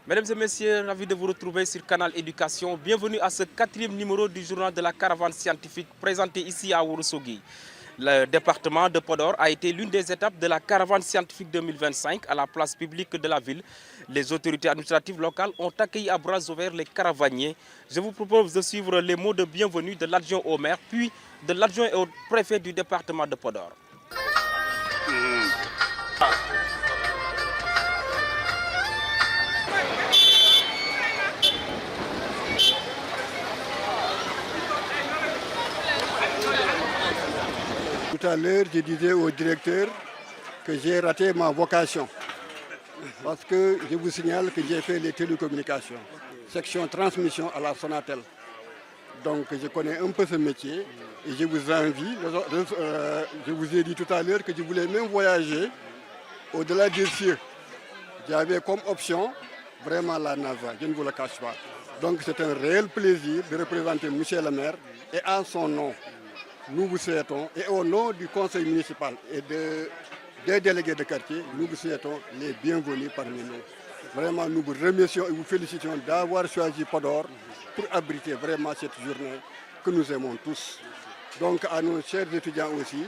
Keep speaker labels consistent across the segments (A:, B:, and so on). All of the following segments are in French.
A: Mesdames et messieurs, ravi de vous retrouver sur Canal Éducation. Bienvenue à ce 4e numéro du journal de la caravane scientifique présenté ici à Ourossogui. Le département de Podor a été l'une des étapes de la caravane scientifique 2025 à la place publique de la ville. Les autorités administratives locales ont accueilli à bras ouverts les caravaniers. Je vous propose de suivre les mots de bienvenue de l'adjoint au maire, puis de l'adjoint au préfet du département de Podor.
B: Tout à l'heure, je disais au directeur que j'ai raté ma vocation. Parce que je vous signale que j'ai fait les télécommunications, section transmission à la Sonatel. Donc je connais un peu ce métier et je vous envie. Je vous ai dit tout à l'heure que je voulais même voyager au-delà des cieux. J'avais comme option vraiment la NASA, je ne vous le cache pas. Donc c'est un réel plaisir de représenter M. le maire et en son nom. Nous vous souhaitons, et au nom du conseil municipal et des délégués de quartier, nous vous souhaitons les bienvenus parmi nous. Vraiment, nous vous remercions et vous félicitons d'avoir choisi Podor pour abriter vraiment cette journée que nous aimons tous. Donc à nos chers étudiants aussi,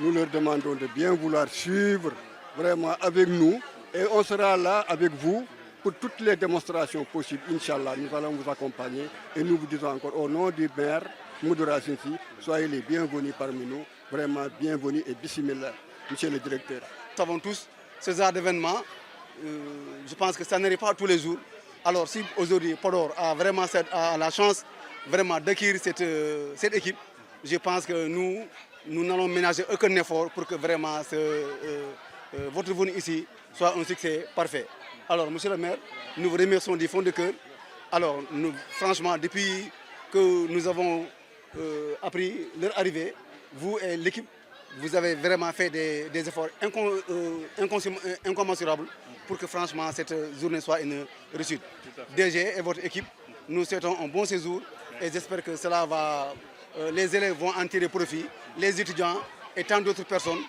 B: nous leur demandons de bien vouloir suivre vraiment avec nous et on sera là avec vous pour toutes les démonstrations possibles. Inch'Allah, nous allons vous accompagner et nous vous disons encore au nom du maire, Moudoura Sinsi, soyez les bienvenus parmi nous, vraiment bienvenus et bismillah, monsieur le directeur.
C: Nous savons tous ce genre d'événement, je pense que ça n'arrive pas tous les jours. Alors si aujourd'hui Podor a vraiment la chance vraiment d'acquérir cette équipe, je pense que nous n'allons ménager aucun effort pour que vraiment votre venue ici soit un succès parfait. Alors monsieur le maire, nous vous remercions du fond de cœur. Alors franchement, depuis que nous avons appris leur arrivée, vous et l'équipe, vous avez vraiment fait des efforts incommensurables pour que franchement cette journée soit une réussite. DG et votre équipe, nous souhaitons un bon séjour et j'espère que cela va, les élèves vont en tirer profit, les étudiants et tant d'autres personnes.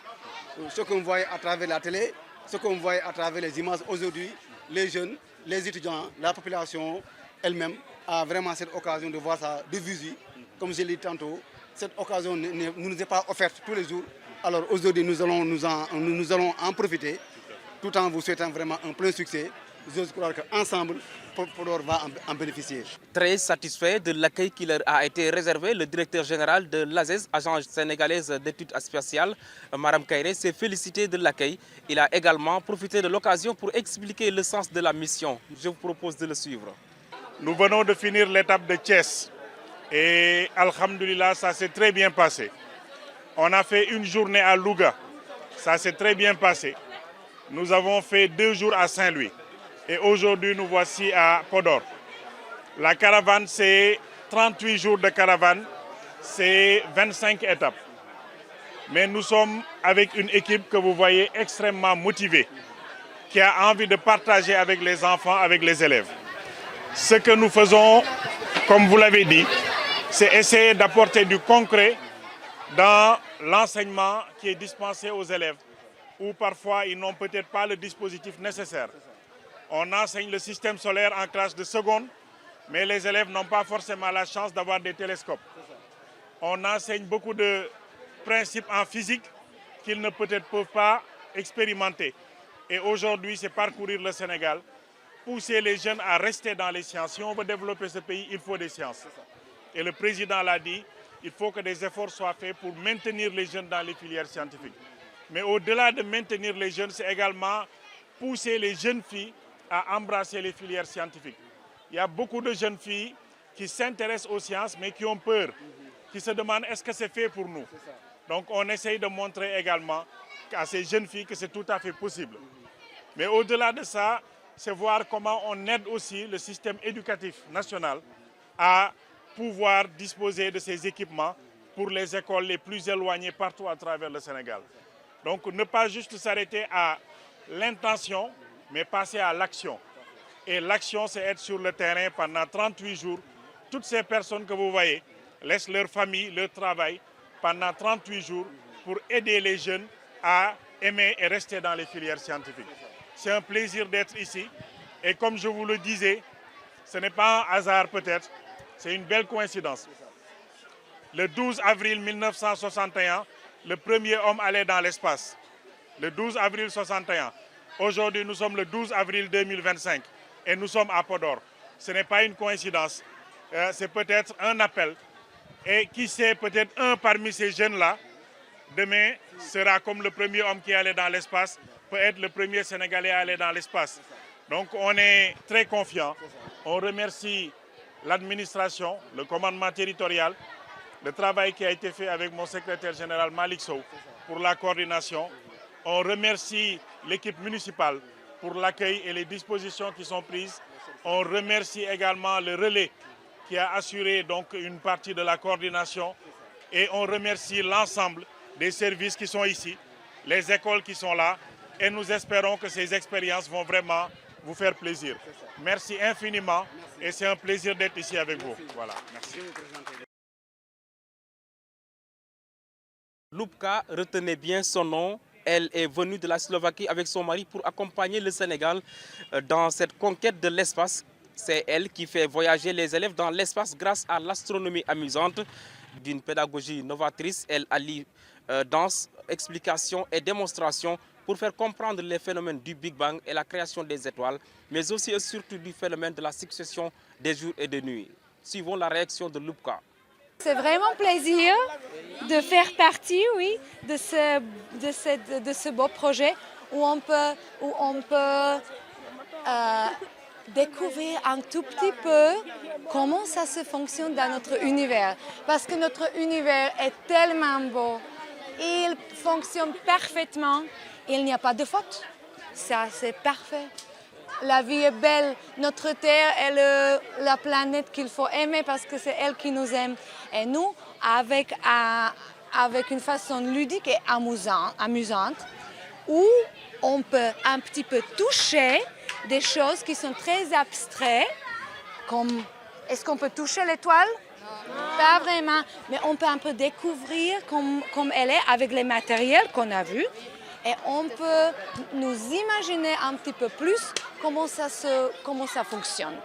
C: Ce qu'on voit à travers la télé, ce qu'on voit à travers les images aujourd'hui, les jeunes, les étudiants, la population elle-même a vraiment cette occasion de voir ça de visu. Comme je l'ai dit tantôt, cette occasion ne nous est pas offerte tous les jours. Alors aujourd'hui, nous allons en profiter tout en vous souhaitant vraiment un plein succès. J'ose croire qu'ensemble, Podor va en bénéficier.
A: Très satisfait de l'accueil qui leur a été réservé, le directeur général de l'ASES, Agence sénégalaise d'études spatiales, Maram Kairé, s'est félicité de l'accueil. Il a également profité de l'occasion pour expliquer le sens de la mission. Je vous propose de le suivre.
D: Nous venons de finir l'étape de Thiès et alhamdoulilah, ça s'est très bien passé. On a fait une journée à Louga, ça s'est très bien passé. Nous avons fait 2 jours à Saint-Louis et aujourd'hui nous voici à Podor. La caravane, c'est 38 jours de caravane, c'est 25 étapes. Mais nous sommes avec une équipe que vous voyez extrêmement motivée, qui a envie de partager avec les enfants, avec les élèves. Ce que nous faisons, comme vous l'avez dit, c'est essayer d'apporter du concret dans l'enseignement qui est dispensé aux élèves, où parfois ils n'ont peut-être pas le dispositif nécessaire. On enseigne le système solaire en classe de seconde, mais les élèves n'ont pas forcément la chance d'avoir des télescopes. On enseigne beaucoup de principes en physique qu'ils ne peut-être peuvent pas expérimenter. Et aujourd'hui, c'est parcourir le Sénégal, pousser les jeunes à rester dans les sciences. Si on veut développer ce pays, il faut des sciences. Et le président l'a dit, il faut que des efforts soient faits pour maintenir les jeunes dans les filières scientifiques. Mais au-delà de maintenir les jeunes, c'est également pousser les jeunes filles à embrasser les filières scientifiques. Il y a beaucoup de jeunes filles qui s'intéressent aux sciences, mais qui ont peur, qui se demandent est-ce que c'est fait pour nous. Donc on essaye de montrer également à ces jeunes filles que c'est tout à fait possible. Mais au-delà de ça, c'est voir comment on aide aussi le système éducatif national à pouvoir disposer de ces équipements pour les écoles les plus éloignées partout à travers le Sénégal. Donc ne pas juste s'arrêter à l'intention, mais passer à l'action. Et l'action, c'est être sur le terrain pendant 38 jours. Toutes ces personnes que vous voyez laissent leur famille, leur travail pendant 38 jours pour aider les jeunes à aimer et rester dans les filières scientifiques. C'est un plaisir d'être ici. Et comme je vous le disais, ce n'est pas un hasard peut-être, c'est une belle coïncidence. Le 12 avril 1961, le premier homme allait dans l'espace. Le 12 avril 1961. Aujourd'hui, nous sommes le 12 avril 2025 et nous sommes à Podor. Ce n'est pas une coïncidence, c'est peut-être un appel. Et qui sait, peut-être un parmi ces jeunes-là, demain, sera comme le premier homme qui allait dans l'espace, peut être le premier Sénégalais à aller dans l'espace. Donc on est très confiants. On remercie l'administration, le commandement territorial, le travail qui a été fait avec mon secrétaire général Malik Sow pour la coordination. On remercie l'équipe municipale pour l'accueil et les dispositions qui sont prises. On remercie également le relais qui a assuré donc une partie de la coordination. Et on remercie l'ensemble des services qui sont ici, les écoles qui sont là. Et nous espérons que ces expériences vont vraiment vous faire plaisir. Merci infiniment et c'est un plaisir d'être ici avec vous. Voilà, merci.
A: Lubka, retenez bien son nom. Elle est venue de la Slovaquie avec son mari pour accompagner le Sénégal dans cette conquête de l'espace. C'est elle qui fait voyager les élèves dans l'espace grâce à l'astronomie amusante. D'une pédagogie novatrice, elle allie danse, explication et démonstration pour faire comprendre les phénomènes du Big Bang et la création des étoiles, mais aussi et surtout du phénomène de la succession des jours et des nuits. Suivons la réaction de Lubka.
E: C'est vraiment plaisir de faire partie, oui, de ce beau projet où on peut découvrir un tout petit peu comment ça se fonctionne dans notre univers. Parce que notre univers est tellement beau, il fonctionne parfaitement, il n'y a pas de faute. Ça, c'est parfait. La vie est belle, notre Terre est la planète qu'il faut aimer parce que c'est elle qui nous aime. Et nous, avec une façon ludique et amusante, où on peut un petit peu toucher des choses qui sont très abstraites, comme est-ce qu'on peut toucher l'étoile? Pas vraiment, mais on peut un peu découvrir comme elle est avec les matériels qu'on a vus. Et on peut nous imaginer un petit peu plus comment ça fonctionne.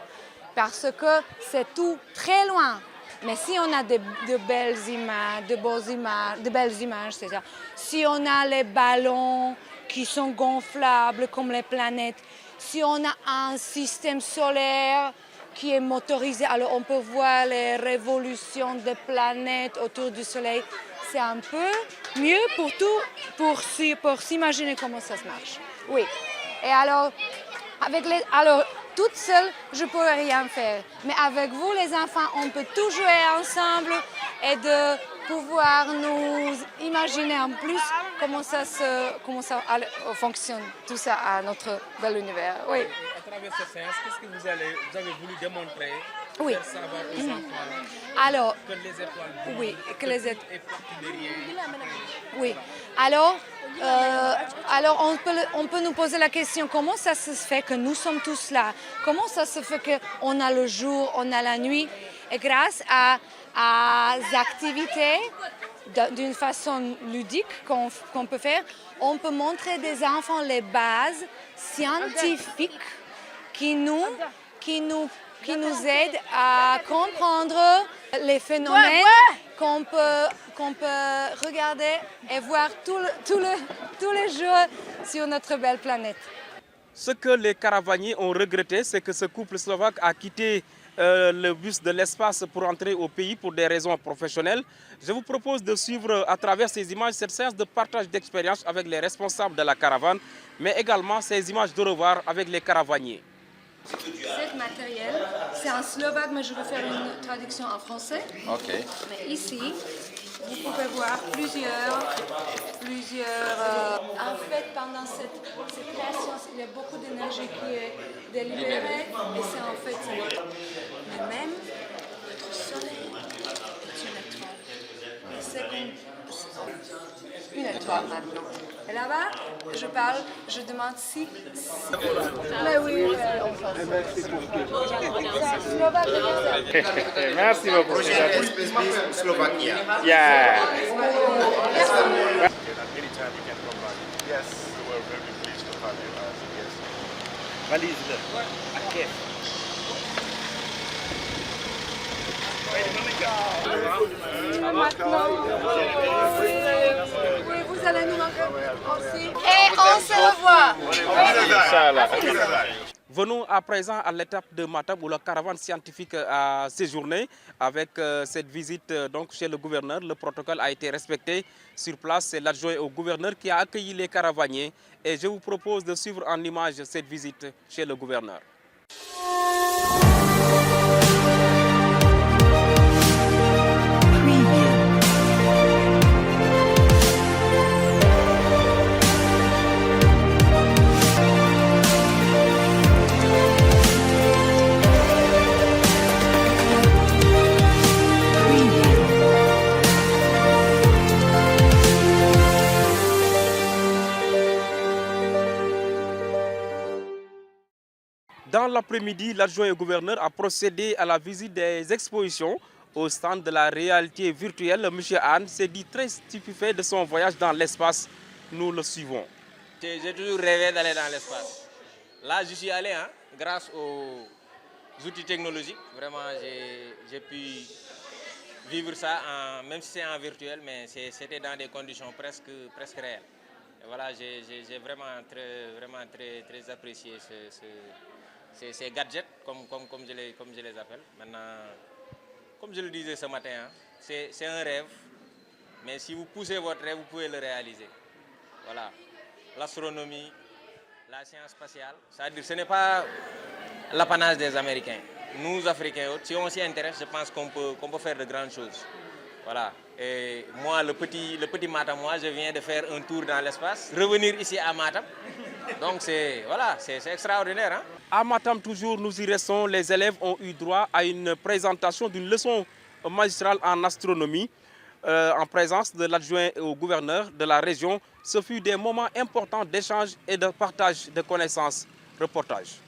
E: Parce que c'est tout très loin. Mais si on a de belles images, de belles images, c'est ça. Si on a les ballons qui sont gonflables comme les planètes, si on a un système solaire qui est motorisé, alors on peut voir les révolutions des planètes autour du Soleil. C'est un peu mieux pour s'imaginer comment ça se marche. Oui. Et alors, toute seule, je ne pourrais rien faire. Mais avec vous, les enfants, on peut tout jouer ensemble et de pouvoir nous imaginer en plus comment ça fonctionne, tout ça à notre bel univers. Oui.
A: À travers cette séance, qu'est-ce que vous avez voulu démontrer?
E: Oui.
A: Faire savoir aux enfants
E: alors,
A: que les étoiles
E: oui, que les étoiles. Oui. Alors on peut nous poser la question, comment ça se fait que nous sommes tous là? Comment ça se fait qu'on a le jour, on a la nuit? Et grâce à des activités d'une façon ludique qu'on peut faire, on peut montrer des enfants les bases scientifiques qui nous aident à comprendre les phénomènes qu'on peut regarder et voir tous les jours sur notre belle planète.
A: Ce que les caravaniers ont regretté, c'est que ce couple slovaque a quitté le bus de l'espace pour entrer au pays pour des raisons professionnelles. Je vous propose de suivre à travers ces images cette séance de partage d'expérience avec les responsables de la caravane, mais également ces images de revoir avec les caravaniers.
E: Ce matériel, c'est en slovaque, mais je vais faire une traduction en français.
A: Ok.
E: Mais ici, vous pouvez voir plusieurs. En fait, pendant cette création, il y a beaucoup d'énergie qui est délibérée, et c'est en fait mais même notre soleil est une étoile. Et c'est comme une étoile maintenant. Et là-bas, je demande si... Mais oui, enfin.
D: Merci beaucoup.
F: Projet Slovaquie.
D: Yeah.
F: Anytime you can come back. Yes. We were very pleased to have you as a guest.
G: valise la ak kees.
E: Oui, vous allez nous manquer aussi. Et on se revoit.
A: Venons à présent à l'étape de Matam où la caravane scientifique a séjourné avec cette visite donc chez le gouverneur. Le protocole a été respecté sur place. C'est l'adjoint au gouverneur qui a accueilli les caravaniers. Et je vous propose de suivre en image cette visite chez le gouverneur. Dans l'après-midi, l'adjoint au gouverneur a procédé à la visite des expositions au stand de la réalité virtuelle. M. Anne s'est dit très stupéfait de son voyage dans l'espace. Nous le suivons.
H: J'ai toujours rêvé d'aller dans l'espace. Là, je suis allé grâce aux outils technologiques. Vraiment, j'ai pu vivre ça, même si c'est en virtuel, mais c'était dans des conditions presque réelles. Et voilà, j'ai vraiment très apprécié ces gadgets, comme je les appelle. Maintenant, comme je le disais ce matin, c'est un rêve, mais si vous poussez votre rêve, vous pouvez le réaliser. Voilà, l'astronomie, la science spatiale, c'est-à-dire ce n'est pas l'apanage des Américains. Nous, Africains, si on s'y intéresse, je pense qu'on peut faire de grandes choses. Voilà. Et moi, le petit Matam, je viens de faire un tour dans l'espace, revenir ici à Matam. Donc c'est extraordinaire. Hein?
A: À Matam, toujours, nous y restons. Les élèves ont eu droit à une présentation d'une leçon magistrale en astronomie en présence de l'adjoint au gouverneur de la région. Ce fut des moments importants d'échange et de partage de connaissances. Reportage.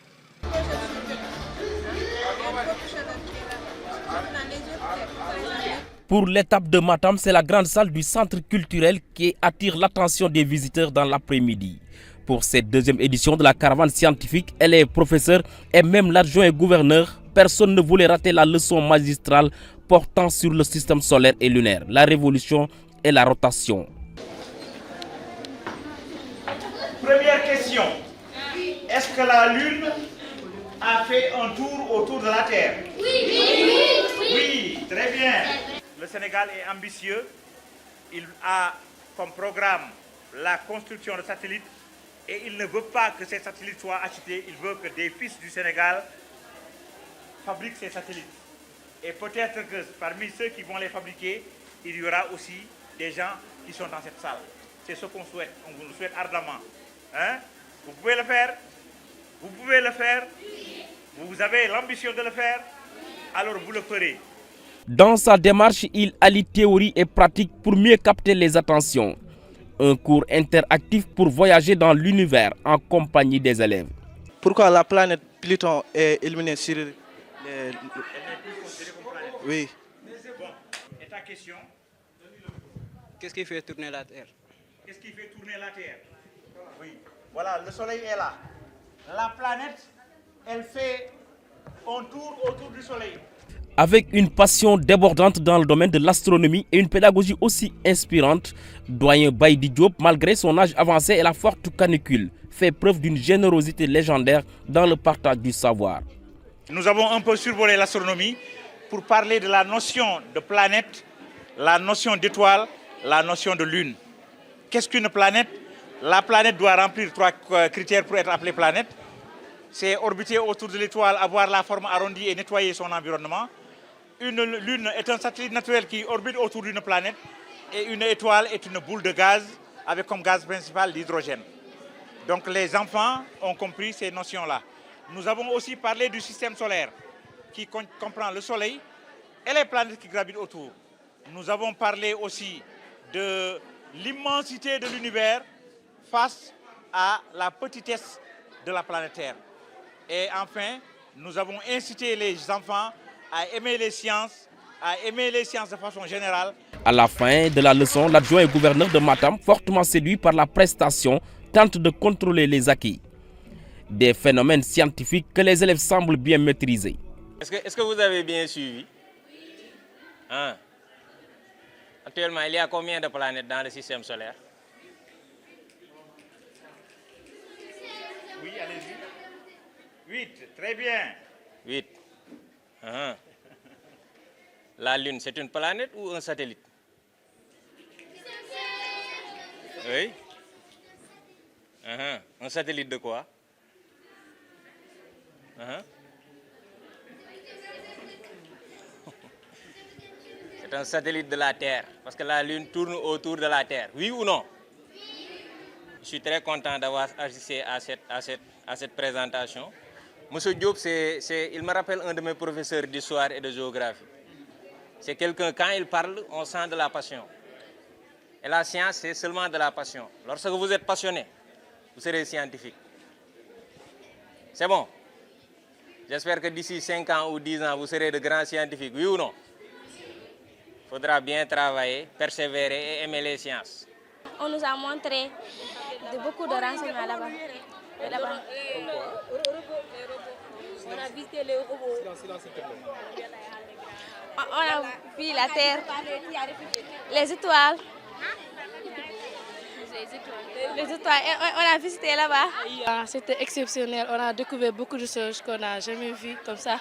A: Pour l'étape de Matam, c'est la grande salle du centre culturel qui attire l'attention des visiteurs dans l'après-midi. Pour cette deuxième édition de la caravane scientifique, elle est professeure et même l'adjoint gouverneur. Personne ne voulait rater la leçon magistrale portant sur le système solaire et lunaire, la révolution et la rotation.
G: Première question. Est-ce que la Lune a fait un tour autour de la Terre? Oui, très bien. Le Sénégal est ambitieux. Il a comme programme la construction de satellites et il ne veut pas que ces satellites soient achetés. Il veut que des fils du Sénégal fabriquent ces satellites. Et peut-être que parmi ceux qui vont les fabriquer, il y aura aussi des gens qui sont dans cette salle. C'est ce qu'on souhaite. On vous le souhaite ardemment. Hein? Vous pouvez le faire. Vous pouvez le faire. Vous avez l'ambition de le faire. Alors vous le ferez.
A: Dans sa démarche, il allie théorie et pratique pour mieux capter les attentions. Un cours interactif pour voyager dans l'univers en compagnie des élèves.
I: Pourquoi la planète Pluton est éliminée sur les... Oui.
G: Bon. Et ta question?
I: Qu'est-ce qui fait tourner la Terre?
G: Qu'est-ce qui fait tourner la Terre? Oui. Voilà, le Soleil est là. La planète, elle fait un tour autour du Soleil.
A: Avec une passion débordante dans le domaine de l'astronomie et une pédagogie aussi inspirante, doyen Baïdi Diop, malgré son âge avancé et la forte canicule, fait preuve d'une générosité légendaire dans le partage du savoir.
G: Nous avons un peu survolé l'astronomie pour parler de la notion de planète, la notion d'étoile, la notion de lune. Qu'est-ce qu'une planète? La planète doit remplir 3 critères pour être appelée planète. C'est orbiter autour de l'étoile, avoir la forme arrondie et nettoyer son environnement. Une lune est un satellite naturel qui orbite autour d'une planète. Et une étoile est une boule de gaz avec comme gaz principal l'hydrogène. Donc les enfants ont compris ces notions-là. Nous avons aussi parlé du système solaire qui comprend le Soleil et les planètes qui gravitent autour. Nous avons parlé aussi de l'immensité de l'univers face à la petitesse de la planète Terre. Et enfin, nous avons incité les enfants à aimer les sciences de façon générale.
A: À la fin de la leçon, l'adjoint au gouverneur de Matam, fortement séduit par la prestation, tente de contrôler les acquis. Des phénomènes scientifiques que les élèves semblent bien maîtriser.
H: Est-ce que vous avez bien suivi? Hein? Actuellement, il y a combien de planètes dans le système solaire?
G: Oui, allez-y. 8, très bien.
H: 8. La Lune, c'est une planète ou un satellite? Oui. Un satellite de quoi? C'est un satellite de la Terre, parce que la Lune tourne autour de la Terre. Oui ou non? Je suis très content d'avoir assisté à cette présentation. Monsieur Diop, il me rappelle un de mes professeurs d'histoire et de géographie. C'est quelqu'un, quand il parle, on sent de la passion. Et la science, c'est seulement de la passion. Lorsque vous êtes passionné, vous serez scientifique. C'est bon? J'espère que d'ici 5 ans ou 10 ans, vous serez de grands scientifiques. Oui ou non? Il faudra bien travailler, persévérer et aimer les sciences.
J: On nous a montré beaucoup de renseignements là-bas. On a visité les robots. On a vu la Terre, les étoiles. Les étoiles, on a visité là-bas.
K: C'était exceptionnel, on a découvert beaucoup de choses qu'on n'a jamais vues comme ça.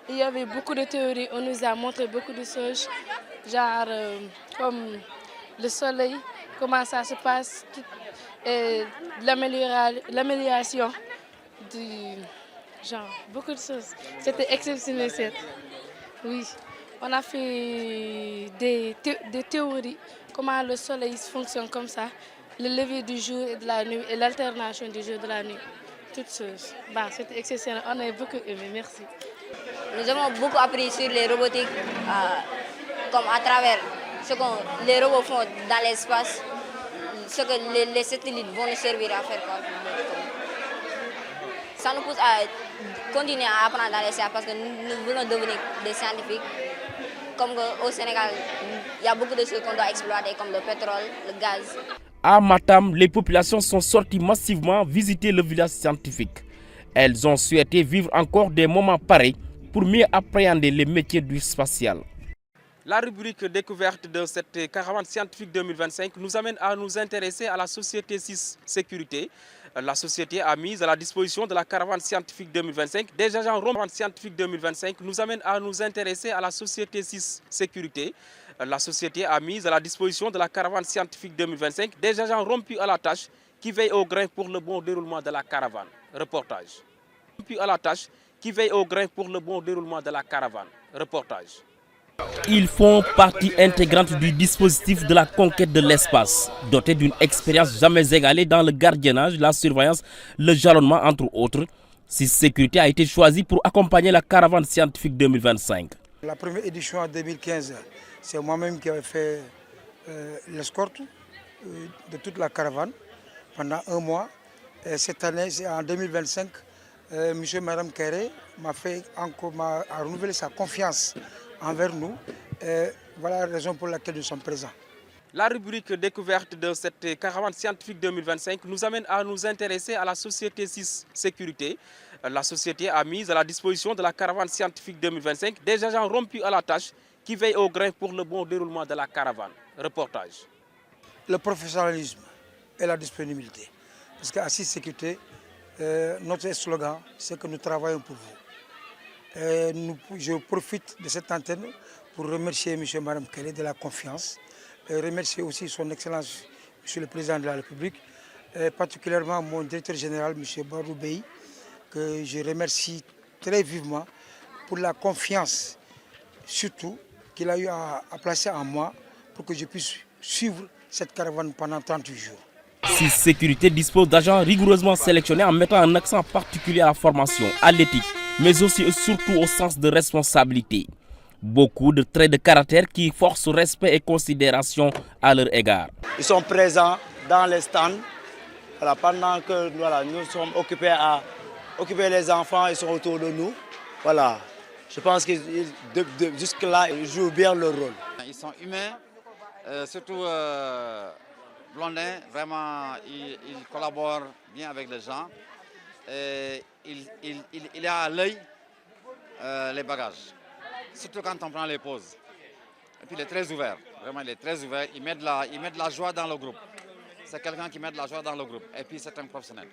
K: Il y avait beaucoup de théories, on nous a montré beaucoup de choses, genre comme le soleil, comment ça se passe, et l'amélioration du genre, beaucoup de choses. C'était exceptionnel. Oui, on a fait des théories, comment le soleil fonctionne comme ça, le lever du jour et de la nuit et l'alternation du jour et de la nuit, toutes choses. C'était exceptionnel, on a beaucoup aimé, merci.
L: Nous avons beaucoup appris sur les robotiques, comme à travers ce que les robots font dans l'espace, ce que les satellites vont nous servir à faire. Ça nous pousse à continuer à apprendre dans les sciences parce que nous voulons devenir des scientifiques. Comme au Sénégal, il y a beaucoup de choses qu'on doit exploiter comme le pétrole, le gaz.
A: À Matam, les populations sont sorties massivement visiter le village scientifique. Elles ont souhaité vivre encore des moments pareils pour mieux appréhender les métiers du spatial. La rubrique découverte de cette caravane scientifique 2025 nous amène à nous intéresser à la société 6 Sécurité. La société a mis à la disposition de la caravane scientifique 2025 des agents rompus scientifique 2025 nous amène à nous intéresser à la société 6 Sécurité. La société a mis à la disposition de la caravane scientifique 2025 des agents rompus à la tâche qui veillent au grain pour le bon déroulement de la caravane. Reportage. Rompus à la tâche qui veillent au grain pour le bon déroulement de la caravane. Reportage. Ils font partie intégrante du dispositif de la conquête de l'espace, doté d'une expérience jamais égalée dans le gardiennage, la surveillance, le jalonnement entre autres. CIS Sécurité a été choisi pour accompagner la caravane scientifique 2025.
M: La première édition en 2015, c'est moi-même qui avais fait l'escorte de toute la caravane pendant 1 mois. Et cette année, en 2025, monsieur et madame Kéré m'a renouvelé sa confiance envers nous. Voilà la raison pour laquelle nous sommes présents. La rubrique découverte de cette caravane scientifique 2025 nous amène à nous intéresser à la société 6 Sécurité. La société a mis à la disposition de la caravane scientifique 2025 des agents rompus à la tâche qui veillent au grain pour le bon déroulement de la caravane. Reportage. Le professionnalisme et la disponibilité. Parce qu'à CIS Sécurité, notre slogan, c'est que nous travaillons pour vous. Je profite de cette antenne pour remercier M. et Mme Kéré de la confiance et remercier aussi son Excellence, M. le Président de la République, et particulièrement mon directeur général, M. Barou Bey, que je remercie très vivement pour la confiance, surtout qu'il a eu à placer en moi pour que je puisse suivre cette caravane pendant 38 jours. CIS Sécurité dispose d'agents rigoureusement sélectionnés en mettant un accent particulier à la formation, à l'éthique, mais aussi et surtout au sens de responsabilité. Beaucoup de traits de caractère qui forcent respect et considération à leur égard. Ils sont présents dans les stands pendant que nous sommes occupés à occuper les enfants, ils sont autour de nous. Voilà. Je pense que jusque-là, ils jouent bien leur rôle. Ils sont humains, surtout Blondin, vraiment, il collabore bien avec les gens.
N: il a à l'œil les bagages, surtout quand on prend les pauses. Et puis il est très ouvert, vraiment il est très ouvert, il met de la joie dans le groupe. C'est quelqu'un qui met de la joie dans le groupe et puis c'est un professionnel.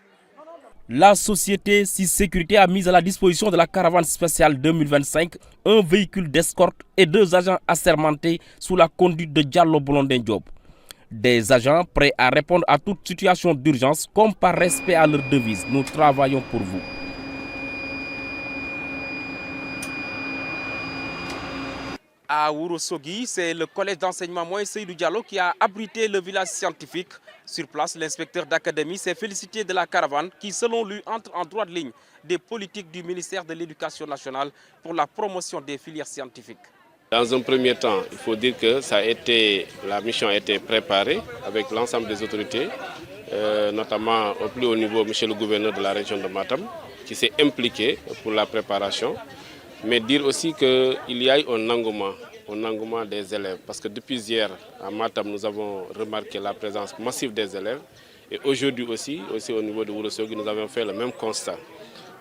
A: La société SIS Sécurité a mis à la disposition de la caravane spéciale 2025 un véhicule d'escorte et 2 agents assermentés sous la conduite de Diallo Blondin Diop. Des agents prêts à répondre à toute situation d'urgence comme par respect à leur devise. Nous travaillons pour vous. À Ourossogui, c'est le collège d'enseignement Moïse Seydou Diallo qui a abrité le village scientifique. Sur place, l'inspecteur d'académie s'est félicité de la caravane qui, selon lui, entre en droite ligne des politiques du ministère de l'Éducation nationale pour la promotion des filières scientifiques.
O: Dans un premier temps, il faut dire que la mission a été préparée avec l'ensemble des autorités, notamment au plus haut niveau, monsieur le gouverneur de la région de Matam, qui s'est impliqué pour la préparation. Mais dire aussi qu'il y a eu un engouement des élèves. Parce que depuis hier, à Matam, nous avons remarqué la présence massive des élèves. Et aujourd'hui aussi au niveau de Ourossogui, nous avons fait le même constat.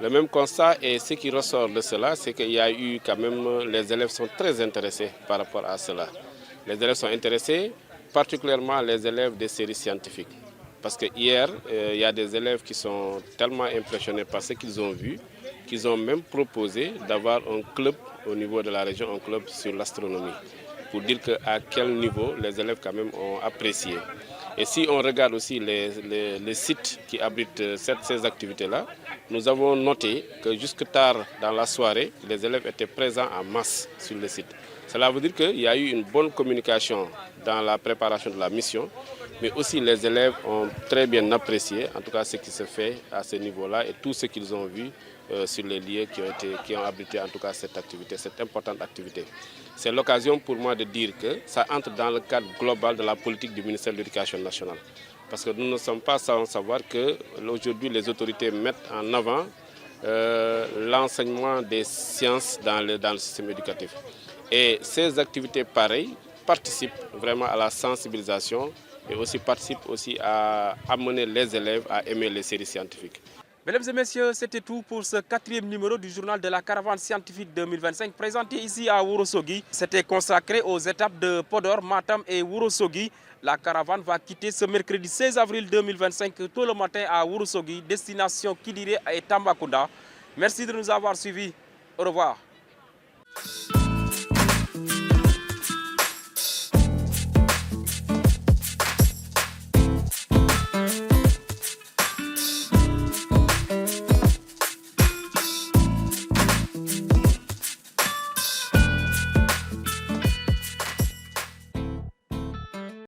O: Le même constat, et ce qui ressort de cela, c'est qu'il y a eu quand même, les élèves sont très intéressés par rapport à cela. Les élèves sont intéressés, particulièrement les élèves des séries scientifiques. Parce que hier, il y a des élèves qui sont tellement impressionnés par ce qu'ils ont vu, qu'ils ont même proposé d'avoir un club au niveau de la région, un club sur l'astronomie, pour dire à quel niveau les élèves quand même ont apprécié. Et si on regarde aussi les sites qui abritent ces activités-là, nous avons noté que jusque tard dans la soirée, les élèves étaient présents en masse sur le site. Cela veut dire qu'il y a eu une bonne communication dans la préparation de la mission, mais aussi les élèves ont très bien apprécié, en tout cas ce qui se fait à ce niveau-là et tout ce qu'ils ont vu sur les lieux qui ont abrité en tout cas cette activité, cette importante activité. C'est l'occasion pour moi de dire que ça entre dans le cadre global de la politique du ministère de l'Éducation nationale. Parce que nous ne sommes pas sans savoir qu'aujourd'hui les autorités mettent en avant l'enseignement des sciences dans le système éducatif. Et ces activités pareilles participent vraiment à la sensibilisation et aussi participent aussi à amener les élèves à aimer les séries scientifiques.
A: Mesdames et messieurs, c'était tout pour ce 4e numéro du journal de la caravane scientifique 2025 présenté ici à Ourossogui. C'était consacré aux étapes de Podor, Matam et Ourossogui. La caravane va quitter ce mercredi 16 avril 2025 tôt le matin à Ourossogui, destination Kidire et Tambacounda. Merci de nous avoir suivis. Au revoir.